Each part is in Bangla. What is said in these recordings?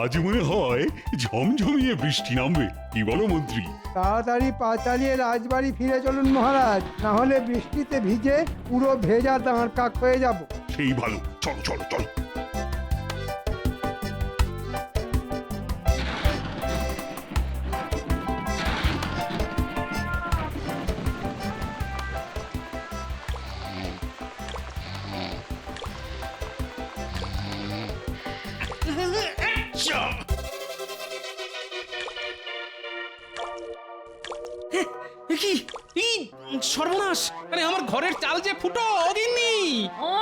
আজ মনে হয় ঝমঝমিয়ে বৃষ্টি নামবে। কি বলো মন্ত্রী? তাড়াতাড়ি পা চালিয়ে রাজবাড়ি ফিরে চলুন মহারাজ, না হলে বৃষ্টিতে ভিজে পুরো ভেজা দাঁড় কাক হয়ে যাব। সেই ভালো, চলো চলো চলো। কি সর্বনাশ! আরে আমার ঘরের চাল যে ফুটো অগিন্নি।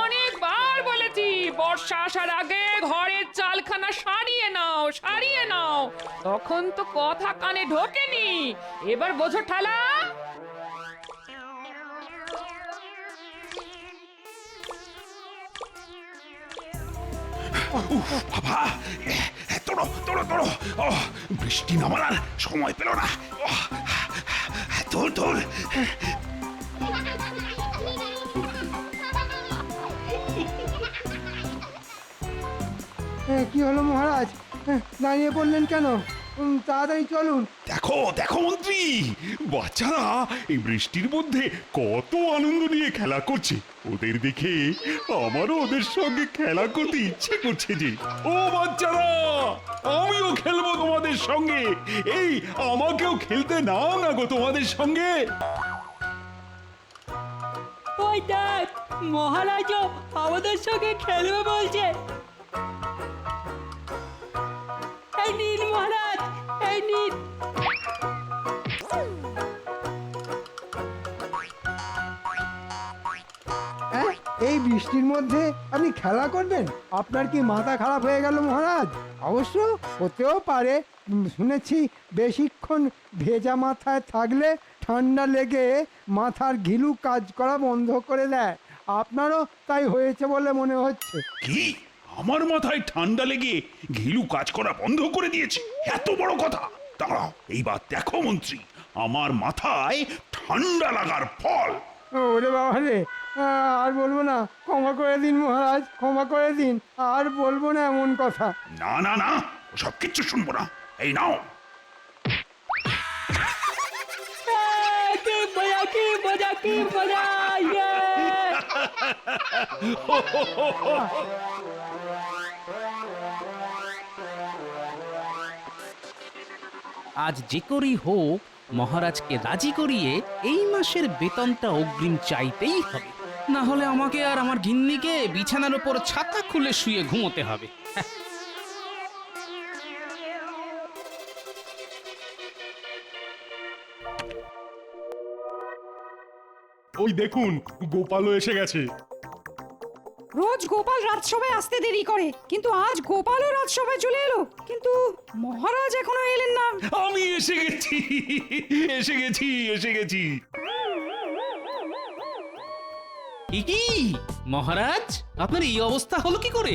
অনেকবার বলেছি বর্ষা আসার আগে ঘরের চালখানা সারিয়ে নাও, তখন তো কথা কানে ঢোকেনি। এবার বোঝো ঠালা। বাবা, তোড়ো তোড়ো তোড়ো। বৃষ্টি নামার আর সময় পেল না। তোর তোর। কি হলো মহারাজ, দাঁড়িয়ে পড়লেন কেন? তাড়াতাড়ি চলুন। দেখো দেখো মন্ত্রী, বাচ্চারা এই বৃষ্টির মধ্যে কত আনন্দ নিয়ে খেলা করছে। ওদের দেখে আমারও ওদের সঙ্গে খেলা করতে ইচ্ছে করছে যে। ও বাচ্চারা, আমিও খেলবো তোমাদের সঙ্গে। এই আমাকেও খেলতে নাও না গো তোমাদের সঙ্গে। ওই দেখ, মহারাজও আমাদের সঙ্গে খেলবে বলছে। এই নিন মহারাজ, এই নিন। এই বৃষ্টির মধ্যে আপনি খেলা করবেন? আপনার কি মাথা খারাপ হয়ে গেল মহারাজ? অবশ্য হতেও পারে, শুনেছি বেশিক্ষণ ভেজা মাথায় থাকলে ঠান্ডা লেগে মাথার ঘিলু কাজ করা বন্ধ করে দেয়। আপনারও তাই হয়েছে বলে মনে হচ্ছে। কি? আমার মাথায় ঠান্ডা লেগে ঘিলু কাজ করা বন্ধ করে দিয়েছে? এত বড় কথা! দাঁড়াও, এইবার দেখো মন্ত্রী, আমার মাথায় ঠান্ডা লাগার ফল। ওরে বাবা রে, আর বলবো না, ক্ষমা করে দিন মহারাজ, ক্ষমা করে দিন। আর বলবো না এমন কথা। না না না, সব কিচ্ছু শুনবো না। এই নাও। কি মজা, কি মজা, কি মজা! ইয়ে! আজ যে করেই হোক মহারাজকে রাজি করিয়ে এই মাসের বেতনটা অগ্রিম চাইতেই হবে, না হলে আমাকে আর আমার গিন্নিকে বিছানার উপর ছাতা খুলে শুয়ে ঘুমোতে হবে। ওই দেখুন, গোপালও এসে গেছে। রোজ গোপাল রাজসভায় আসতে দেরি করে, কিন্তু আজ গোপালও রাজসভায় চলে এলো, কিন্তু মহারাজ এখনো এলেন না। আমি এসে গেছি, এসে গেছি, এসে গেছি। কি মহারাজ, আপনার এই অবস্থা হলো কি করে?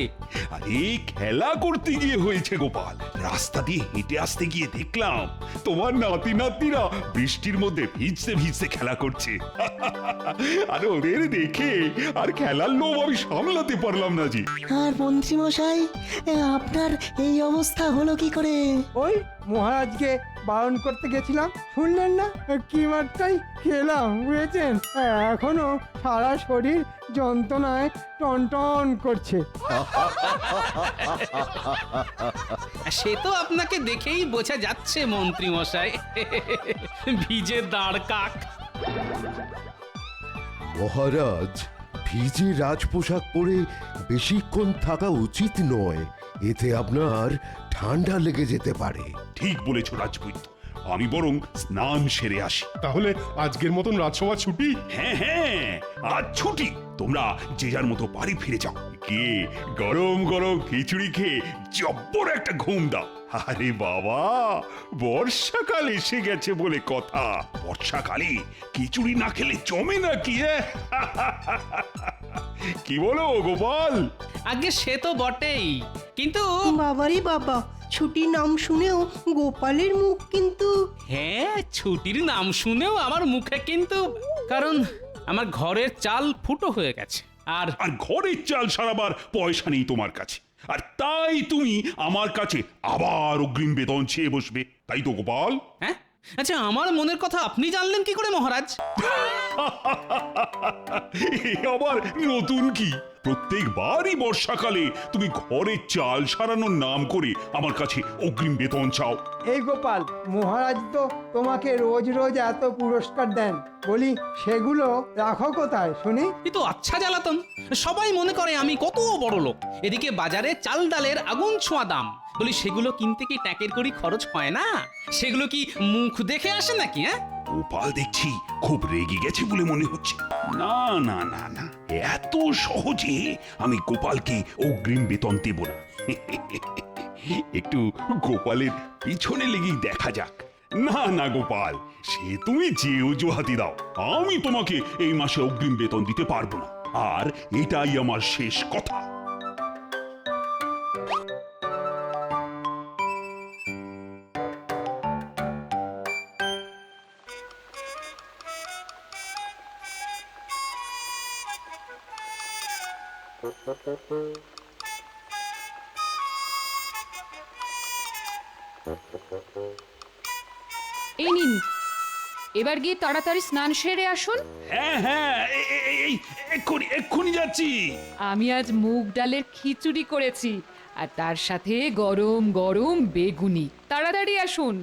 আরে খেলা করতে গিয়ে হয়েছে গোপাল। রাস্তা দিয়ে হেঁটে আসতে গিয়ে দেখলাম তোমার নাতি নাতনিরা বৃষ্টির মধ্যে ভিজতে ভিজতে খেলা করছে। আর ওদের দেখে আর খেলার লোভ আমি সামলাতে পারলাম না জি। আর মন্ত্রী মশাই, আপনার এই অবস্থা হলো কি করে? ওই মহারাজকে বারণ করতে গেছিলাম, শুনলেন না? কি মাত্রাই খেলাম, বুঝেছেন? এখনো সারা শরীর যন্ত্রণায় টনটন করছে। সে তো আপনাকে দেখেই বোঝা যাচ্ছে মন্ত্রী মশাই, ভিজে দাঁড় কাক। মহারাজ, ভিজে রাজপোশাক পরে বেশিক্ষণ থাকা উচিত নয়, এতে আপনার ঠান্ডা লেগে যেতে পারে। ঠিক বলেছ রাজপুত, আমি বরং স্নান সেরে আসি। তাহলে আজকের মতন রাজসভা ছুটি? হ্যাঁ হ্যাঁ, আজ ছুটি। তোমরা যে যার মতো বাড়ি ফিরে যাও। কে গরম গরম খিচুড়ি খেয়ে জব্বর একটা ঘুম দাও। আরে বাবা, বর্ষাকাল এসে গেছে বলে কথা। বর্ষাকালে খিচুড়ি না খেলে জমে নাকি? কি বলো গোপাল? আগে সে তো বটেই, কিন্তু বাবারে বাবা, ছুটির নাম শুনেও গোপালের মুখ কিন্তু। হ্যাঁ, ছুটির নাম শুনেও আমার মুখে কিন্তু, কারণ আমার ঘরের চাল ফুটো হয়ে গেছে। আর ঘরের চাল সারাবার পয়সা নেই তোমার কাছে। আর তাই তুমি আমার কাছে আবার অগ্রিম বেতন চেয়ে বসবে, তাই তো গোপাল? হ্যাঁ, আচ্ছা আমার মনের কথা আপনি জানলেন কি করে মহারাজ? এ আবার নতুন কি? প্রত্যেকবারই বর্ষাকালে তুমি ঘরের চাল সারানোর নাম করে আমার কাছে অগ্রিম বেতন চাও। এই গোপাল, মহারাজ তো তোমাকে রোজ রোজ এত পুরস্কার দেন, বলি সেগুলো রাখো কোথায় শুনি? এ তো আচ্ছা জ্বালাতন। সবাই মনে করে আমি কত বড় লোক, এদিকে বাজারে চাল ডালের আগুন ছোঁয়া দাম। বলি সেগুলো কিনতে কি ট্যাকের করি খরচ হয় না? সেগুলো কি মুখ দেখে আসে নাকি? হ্যাঁ, গোপাল দেখছি খুব রেগে গেছে বলে মনে হচ্ছে। না না না না, এত সহজে আমি গোপালকে অগ্রিম বেতন দেব না। একটু গোপালের পিছনে লেগেই দেখা যাক। না না গোপাল, সে তুমি যে অজুহাতি দাও, আমি তোমাকে এই মাসে অগ্রিম বেতন দিতে পারবো না, আর এটাই আমার শেষ কথা। এই নিন, এবার গিয়ে তাড়াতাড়ি স্নান সেরে আসুন। হ্যাঁ হ্যাঁ, এক্ষুনি যাচ্ছি। আমি আজ মুগ ডালের খিচুড়ি করেছি, আর তার সাথে গরম গরম বেগুনি। তাড়াতাড়ি আসুন।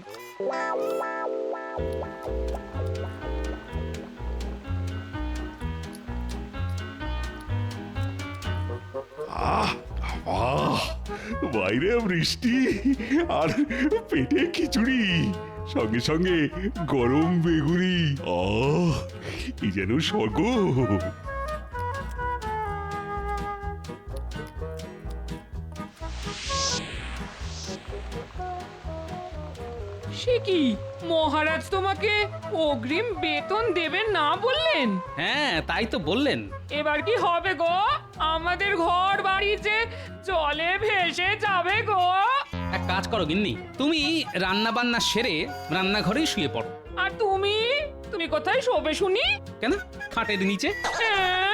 আহ আহ, বাইরে বৃষ্টি আর পেটে খিচুড়ি, সঙ্গে সঙ্গে গরম বেগুনি। আহ, কি যেন স্বর্গ। সে কি, মহারাজ তোমাকে অগ্রিম বেতন দেবেন না বললেন? হ্যাঁ তাই তো বললেন। এবার কি হবে গো? আমাদের ঘর বাড়ি যে জলে ভেসে যাবে গো। এক কাজ করো গিন্নি, তুমি রান্না বান্না সেরে রান্নাঘরেই শুয়ে পড়ো। আর তুমি তুমি কোথায় শোবে শুনি? কেন, খাটের নিচে। হ্যাঁ?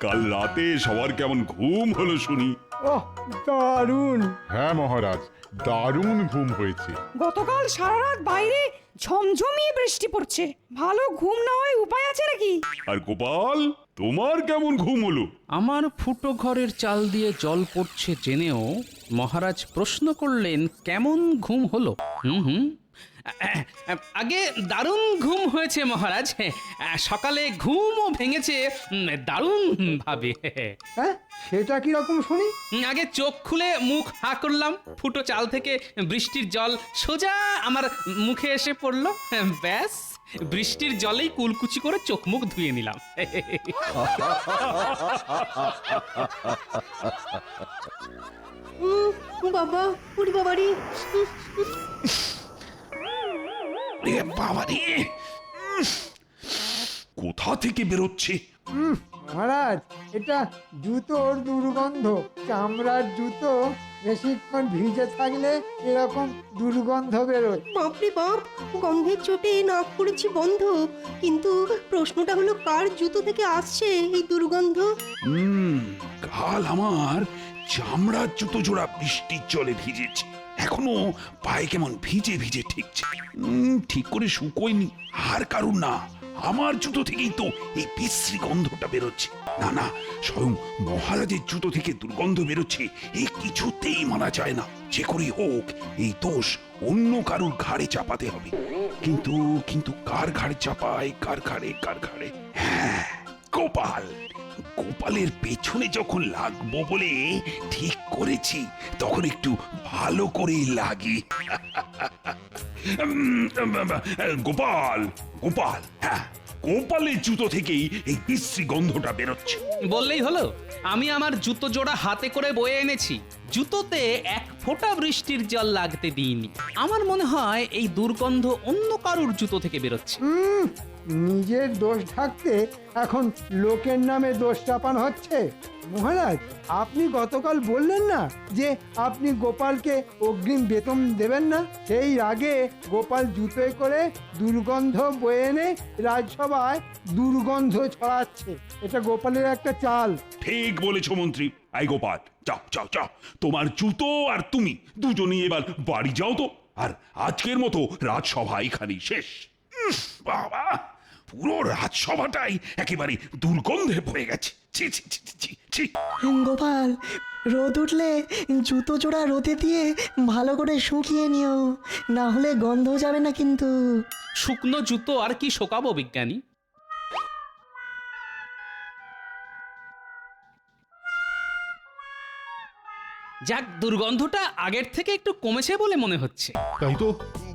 কাল রাতে সবার কেমন ঘুম হলো শুনি? ওহ, দারুণ! হ্যাঁ মহারাজ, দারুণ ঘুম হয়েছে। গতকাল সারা রাত বাইরে ঝমঝমিয়ে বৃষ্টি পড়ছে, ভালো ঘুম না হয় উপায় আছে নাকি? আর গোপাল, তোমার কেমন ঘুম হলো? আমার ফুটো ঘরের চাল দিয়ে জল পড়ছে জেনেও মহারাজ প্রশ্ন করলেন কেমন ঘুম হলো। হুম, আগে দারুণ ঘুম হয়েছে মহারাজ। সকালে ঘুমও ভেঙেছে দারুণ ভাবে। হ্যাঁ, সেটা কি রকম শুনি? আগে চোখ খুলে মুখ হা করলাম, ফুটো চাল থেকে বৃষ্টির জল সোজা আমার মুখে এসে পড়লো। ব্যাস, বৃষ্টির জলেই কুলকুচি করে চোখ মুখ ধুয়ে নিলাম। বাবা, উড়ি বাবারি। এ বাবারে, কোথা থেকে বেরোচ্ছে? মহারাজ, এটা জুতোর দুর্গন্ধ। চামড়ার জুতো বেশিক্ষণ ভিজে থাকলে এরকম দুর্গন্ধ বেরোয়। বাপরে বাপ, গন্ধের চোটে নাক পড়েছি বন্ধ। কিন্তু প্রশ্নটা হলো, কার জুতো থেকে আসছে এই দুর্গন্ধ? কাল আমার চামড়ার জুতো জোড়া বৃষ্টির জলে ভিজেছে, এখনো পায়ে কেমন ভিজে ভিজে ঠেকছে। ঠিক করে শুকোয়নি। আর কারণ না, আমার জুতো থেকেই তো এই বিশ্রী গন্ধটা বেরোচ্ছে। না না, স্বয়ং মহারাজের জুতো থেকে দুর্গন্ধ বেরোচ্ছে, এই কিছুতেই মানা যায় না। যে করেই হোক এই দোষ অন্য কারুর ঘাড়ে চাপাতে হবে। কিন্তু কিন্তু কার ঘাড়ে চাপায়, কার ঘাড়ে? হ্যাঁ, গোপাল। গোপালের পেছনে যখন লাগবো বলে ঠিক করেছি, তখন একটু ভালো করে লাগি। গোপাল, হ্যাঁ, গোপালের জুতো থেকেই এই বিশ্রী গন্ধটা বেরোচ্ছে। বললেই হলো, আমি আমার জুতো জোড়া হাতে করে বয়ে এনেছি। জুতোতে এক ফোঁটা বৃষ্টির জল লাগতে দিইনি। আমার মনে হয় এই দুর্গন্ধ অন্য কারুর জুতো থেকে বেরোচ্ছে। নিজের দোষ ঢাকতে এখন লোকের নামে দোষ চাপানো হচ্ছে। মহারাজ, আপনি গতকাল বললেন না যে আপনি গোপালকে অগ্রিম বেতন দেবেন না? সেই রাগে গোপাল জুতোয় করে দুর্গন্ধ বয়ে এনে রাজসভায় দুর্গন্ধ ছড়াচ্ছে। এটা গোপালের একটা চাল। ঠিক বলেছ মন্ত্রী। আই গোপাল, যাও যাও যাও, তোমার জুতো আর তুমি দুজনেই এবার বাড়ি যাও তো। আর আজকের মতো রাজসভা এখানেই শেষ। বাবা, পুরো রাজসভাটাই একেবারে দুর্গন্ধে ভরে গেছে। ছি ছি ছি ছি, ছি। গোপাল, রোদ উঠলে জুতো জোড়া রোদে দিয়ে ভালো করে শুকিয়ে নিও, না হলে গন্ধ যাবে না কিন্তু। শুকনো জুতো আর কি শোকাবো বিজ্ঞানী? যাক, দুর্গন্ধটা আগের থেকে একটু কমেছে বলে মনে হচ্ছে। তাই তো,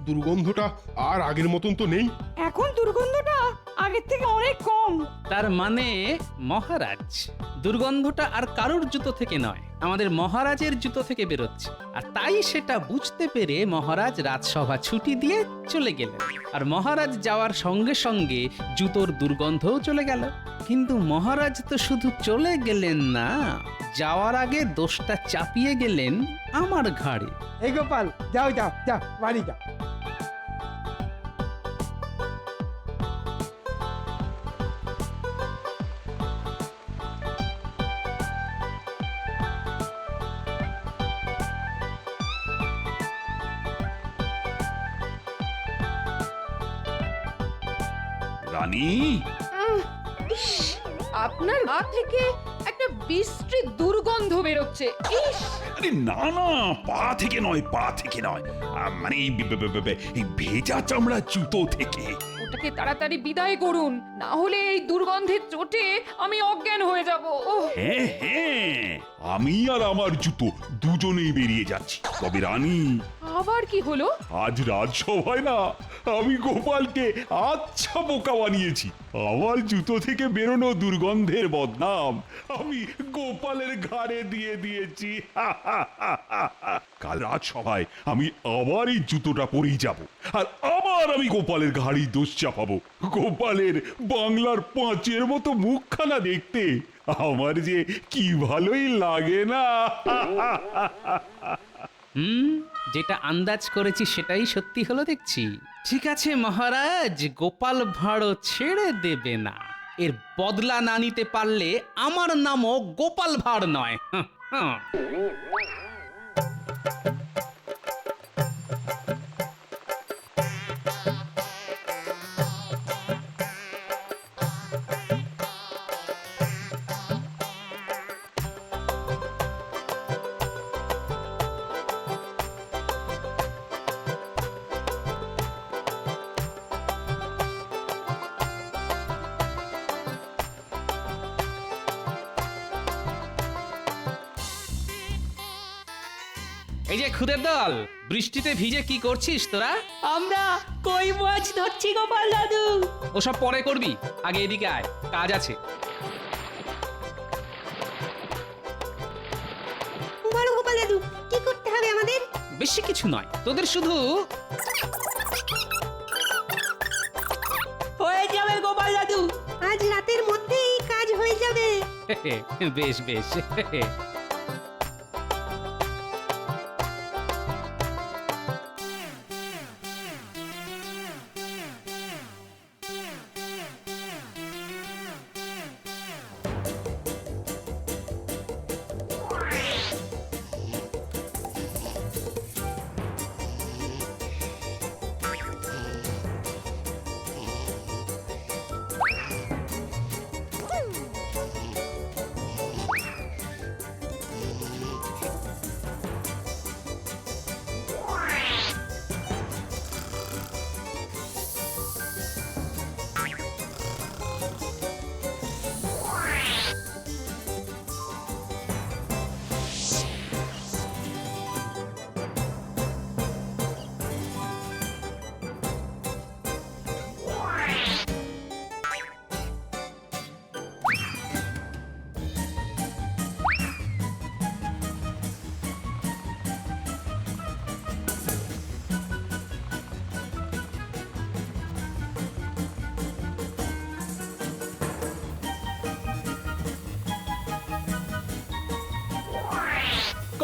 দুর্গন্ধটা আর আগের মতন তো নেই। এখন দুর্গন্ধটা আগের থেকে অনেক কম। তার মানে মহারাজ, দুর্গন্ধটা আর কারুর জুতো থেকে নয়, আমাদের মহারাজের জুতো থেকে বেরোচ্ছে। আর তাই সেটা বুঝতে পেরে মহারাজ রাজসভা ছুটি দিয়ে চলে গেলেন। আর মহারাজ যাওয়ার সঙ্গে সঙ্গে জুতোর দুর্গন্ধও চলে গেল। কিন্তু মহারাজ তো শুধু চলে গেলেন না, যাওয়ার আগে দোষটা চাপিয়ে গেলেন আমার ঘাড়ে। এই গোপাল, যাও যাও যাও, বাড়ি যাও। রানী, ইস, আপনার গা থেকে একটা বিশ্রী দুর্গন্ধ বেরোচ্ছে। ইস, আরে না না, পা থেকে নয়, পা থেকে নয়, মানে এই ভেজা চামড়া জুতো থেকে। ওটাকে তাড়াতাড়ি বিদায় করুন, না হলে এই দুর্গন্ধের চোটে আমি অজ্ঞান হয়ে যাব। হ্যাঁ হ্যাঁ, আমি আর আমার জুতো দুজনেই বেরিয়ে যাচ্ছি। তবে রানী, আবার কি হলো? আজ রাজসভায় না আমি গোপালকে আচ্ছা বোকা বানিয়েছি। আমার জুতো থেকে বেরোনো দুর্গন্ধের বদনাম আমি গোপালের ঘাড়ে দিয়ে দিয়েছি। কাল রাজসভায় আমি আবার এই জুতোটা পরেই যাব, আর আবার আমি গোপালের ঘাড়েই দোষ চাপাবো। গোপালের বাংলার পাঁচের মতো মুখখানা দেখতে আমার যে কি ভালোই লাগে না। যেটা আন্দাজ করেছি সেটাই সত্যি হলো দেখছি। ঠিক আছে মহারাজ, গোপাল ভাঁড়ও ছেড়ে দেবে না। এর বদলা না নিতে পারলে আমার নামও গোপাল ভাঁড় নয়। এই যে খুদের দল, বৃষ্টিতে ভিজে কি করছিস তোরা? আমরা কই মাছ ধরছি গোপাল দাদু। ওসব পরে করবি, আগে এদিকে আয়, কাজ আছে। বলো গোপাল দাদু, কি করতে হবে আমাদের? বেশি কিছু নয়, তোদের শুধু হয়ে যাবে গোপাল দাদু। আজ রাতের মধ্যেই কাজ হয়ে যাবে। বেশ বেশ।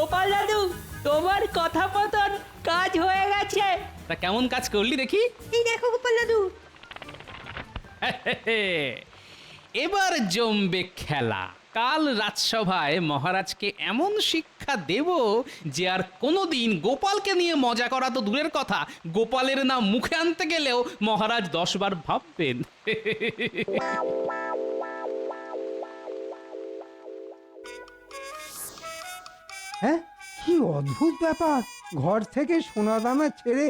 গোপাল দাদু তোমার কথা মতন কাজ হয়ে গেছে। তা কেমন কাজ করলি দেখি? এই দেখো গোপাল দাদু। এবার জমবে খেলা। কাল রাজসভায় মহারাজকে এমন শিক্ষা দেব যে আর কোনোদিন গোপালকে নিয়ে মজা করা তো দূরের কথা, গোপালের নাম মুখে আনতে গেলেও মহারাজ 10 বার ভাববেন। হ্যাঁ, কি অদ্ভুত ব্যাপার! ঘর থেকে সোনা দানা ছেড়ে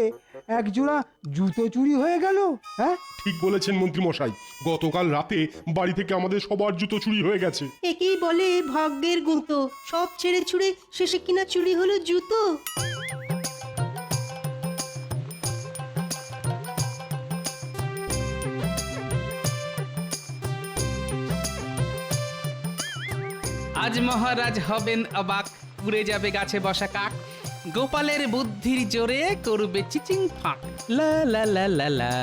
এক জোড়া জুতো চুরি হয়ে গেল। হ্যাঁ, ঠিক বলেছেন মন্ত্রী মশাই, গতকাল রাতে বাড়ি থেকে আমাদের সবার জুতো চুরি হয়ে গেছে। একেই বলে ভাগ্যের গুঁতো, সব ছেড়ে ছুড়ে শেষে কিনা চুরি হলো জুতো। আজ মহারাজ হবেন অবাক, উড়ে যাবে গাছে বসা কাক, গোপালের বুদ্ধির জোরে করবে চিচিং ফাঁক। লা লা লা লা লা।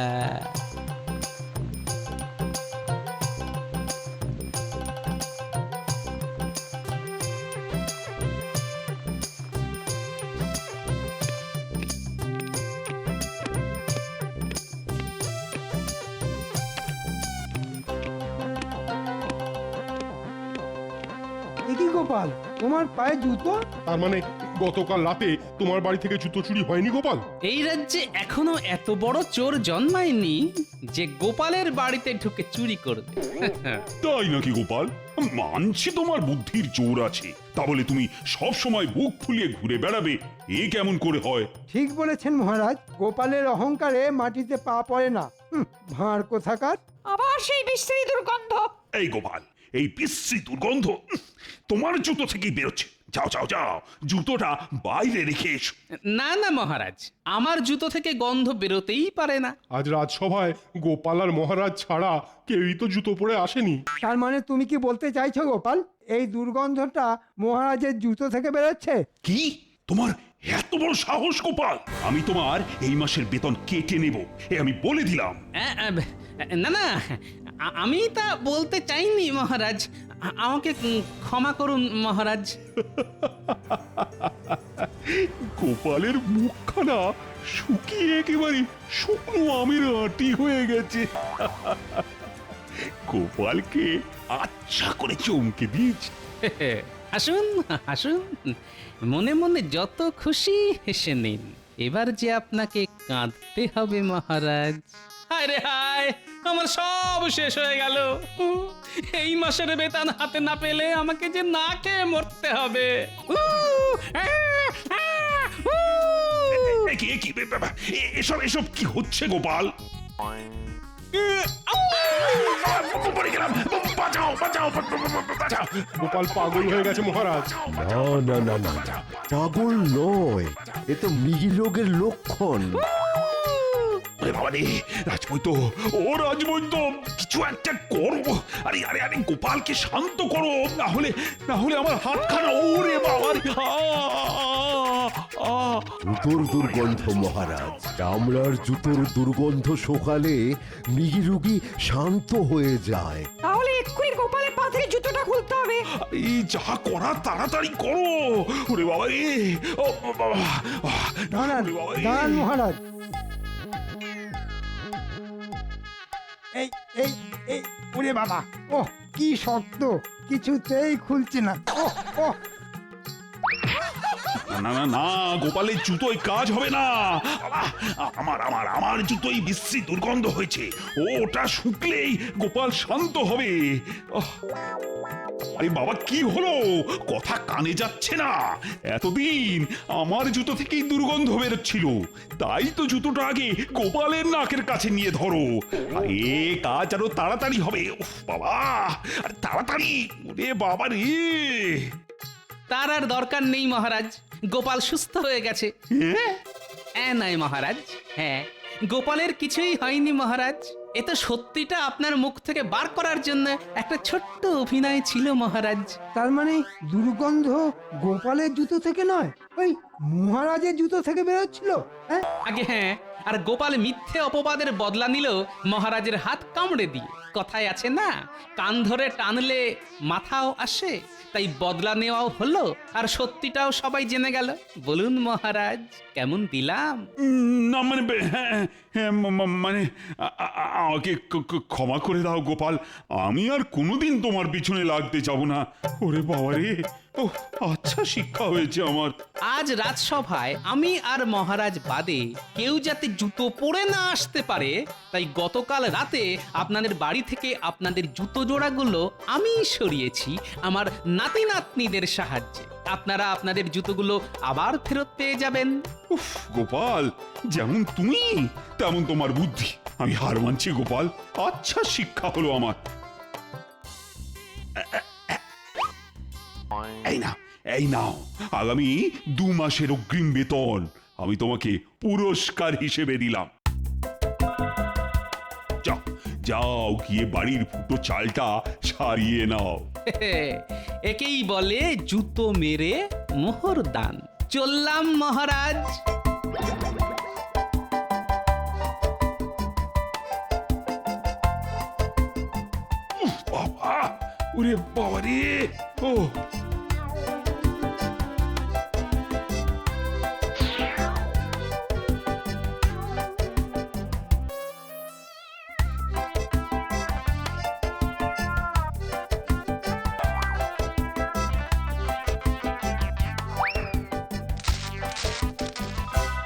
এ কি গোপাল, তোমার পায়ে জুতো? তার মানে গতকাল রাতে তোমার বাড়ি থেকে জুতো চুরি হয়নি গোপাল? এই রাজ্যে এখনো এত বড় চোর জন্মায়নি যে গোপালের বাড়িতে ঢুকে চুরি করবে। তাই নাকি গোপাল? মানছি তোমার বুদ্ধির জোর আছে, তা বলে তুমি সব সময় বুক ফুলিয়ে ঘুরে বেড়াবে, এ কেমন করে হয়? ঠিক বলেছেন মহারাজ, গোপালের অহংকারে মাটিতে পা পড়ে না। ভাঁড় কোথাকার! আবার সেই বিশ্রী দুর্গন্ধ। এই গোপাল, এই বিশ্রী দুর্গন্ধ তোমার জুতো থেকেই বেরোচ্ছে। যাও যাও যাও, জুতোটা বাইরে রেখে এসো। না না মহারাজ, আমার জুতো থেকে গন্ধ বেরোতেই পারে না। আজ রাজসভায় গোপাল আর মহারাজ ছাড়া কেউই তো জুতো পরে আসেনি। তার মানে তুমি কি বলতে চাইছো গোপাল, এই দুর্গন্ধটা মহারাজের জুতো থেকে বেরোচ্ছে? কি তোমার এত বড় সাহস গোপাল? আমি তোমার এই মাসের বেতন কেটে নেব, এ আমি বলে দিলাম। না না, আমি তা বলতে চাইনি মহারাজ, আমাকে ক্ষমা করুন মহারাজ। গোপালের মুখখানা শুকিয়ে একেবারে শুকনো আমের আটি হয়ে গেছে। গোপালকে আচ্ছা করে চমকে দিয়েছি। আসুন আসুন, মনে মনে যত খুশি হেসে নিন, এবার যে আপনাকে কাঁদতে হবে মহারাজ। হায় রে হায়, আমার সব শেষ হয়ে গেল। এই মাসের বেতন হাতে না পেলে আমাকে যে না খেয়ে মরতে হবে। এসব এসব কি হচ্ছে গোপাল? পড়ে গেলাম, বাঁচাও বাঁচাও বাঁচাও। গোপাল পাগল হয়ে গেছে মহারাজ। না না না না না, পাগল নয়, এ তো মৃগী রোগের লক্ষণ। ওরে বাবা রে, রাজবৈদ্য, ও রাজবৈদ্য, কিছু একটা করো। আরে আরে আরে, গোপালকে শান্ত করো, না হলে আমার হাতখানা, ওরে বাবা রে। জুতোর দুর্গন্ধ মহারাজ, চামড়ার জুতোর দুর্গন্ধ শোকালে মৃগী রোগী শান্ত হয়ে যায়। তাহলে এক্ষুনি গোপালের পা থেকে জুতোটা খুলতে হবে। এই যা করা তাড়াতাড়ি করো। ওরে বাবা রে, ও বাবা। দাঁড়ান দাঁড়ান মহারাজ, এই এই এই, ওরে বাবা, ওহ কি শক্ত, কিছুতেই খুলছে না। ওহ ওহ, না না না, গোপালের জুতোয় কাজ হবে না। আমার জুতোই বিশ্রী দুর্গন্ধ হয়েছে, ওটা শুকলেই গোপাল শান্ত হবে। আরে বাবা, কি হলো? কথা কানে যাচ্ছে না। এতদিন আমার জুতো থেকেই দুর্গন্ধ বেরোচ্ছিল, তাই তো জুতোটা আগে গোপালের নাকের কাছে নিয়ে ধরো। আরে কাজ আরো তাড়াতাড়ি হবে। উফ বাবা, আরে তাড়াতাড়ি, ওরে বাবা রে। তার আর দরকার নেই মহারাজ, গোপাল সুস্থ হয়ে গেছে। হ্যাঁ নয় মহারাজ, হ্যাঁ, গোপালের কিছুই হয়নি মহারাজ। এ তো সত্যিটা আপনার মুখ থেকে বার করার জন্য একটা ছোট্ট অভিনয় ছিল মহারাজ। তার মানে দুর্গন্ধ গোপালের জুতো থেকে নয়, ওই মহারাজের জুতো থেকে বেরোচ্ছিল। হ্যাঁ, আগে হ্যাঁ, আর গোপাল মিথ্যে অপবাদের বদলা নিল মহারাজের হাত কামড়ে দিয়ে। কথায় আছে না, কান ধরে টানলে মাথাও আসে, তাই বদলা নেওয়াও হলো আর সত্যিটাও সবাই জেনে গেল। বলুন মহারাজ, কেমন দিলাম? না মানে মানে আমাকে ক্ষমা করে দাও গোপাল, আমি আর কোনোদিন তোমার পিছনে লাগতে যাব না। ওরে বাবা রে, ও আচ্ছা শিক্ষা হয়েছে আমার। আজ রাজসভায় আমি আর মহারাজ বাদে কেউ যাতে জুতো পরে না আসতে পারে, তাই গতকাল রাতে আপনাদের বাড়ি থেকে আপনাদের জুতো জোড়াগুলো আমি সরিয়েছি আমার নাতি নাতনিদের সাহায্যে। আপনারা আপনাদের জুতোগুলো আবার ফেরত পেয়ে যাবেন। উফ গোপাল, যেমন তুমি তেমন তোমার বুদ্ধি। আমি হার মানছি গোপাল, আচ্ছা শিক্ষা হলো আমার। এই নাও আগামী 2 মাসের অগ্রিম বেতন আমি তোমাকে পুরস্কার হিসেবে দিলাম। যাও যাও, গিয়ে বাড়ির ফুটো চালটা সারিয়ে নাও। একেই বলে জুতো মেরে মোহর দান। চললাম মহারাজ। বাবা, ওরে বাবা রে, ও